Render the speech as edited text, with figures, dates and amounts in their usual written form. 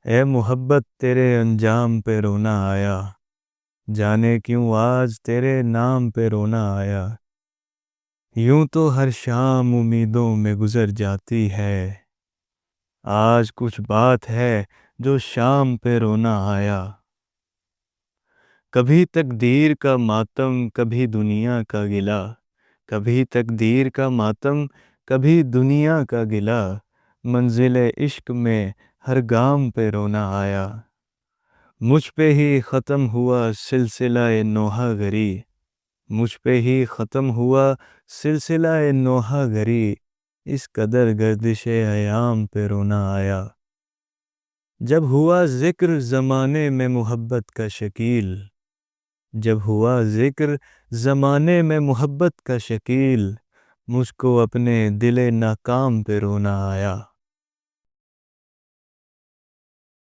اے محبت تیرے انجام پہ رونا آیا، جانے کیوں آج تیرے نام پہ رونا آیا۔ یوں تو ہر شام امیدوں میں گزر جاتی ہے، آج کچھ بات ہے جو شام پہ رونا آیا۔ کبھی تقدیر کا ماتم کبھی دنیا کا گلہ، کبھی تقدیر کا ماتم کبھی دنیا کا گلہ، منزل عشق میں ہر گام پہ رونا آیا۔ مجھ پہ ہی ختم ہوا سلسلہ نوحہ گری، مجھ پہ ہی ختم ہوا سلسلہ نوحہ گری، اس قدر گردش ایام پہ رونا آیا۔ جب ہوا ذکر زمانے میں محبت کا شکیل، جب ہوا ذکر زمانے میں محبت کا شکیل، مجھ کو اپنے دل ناکام پہ رونا آیا۔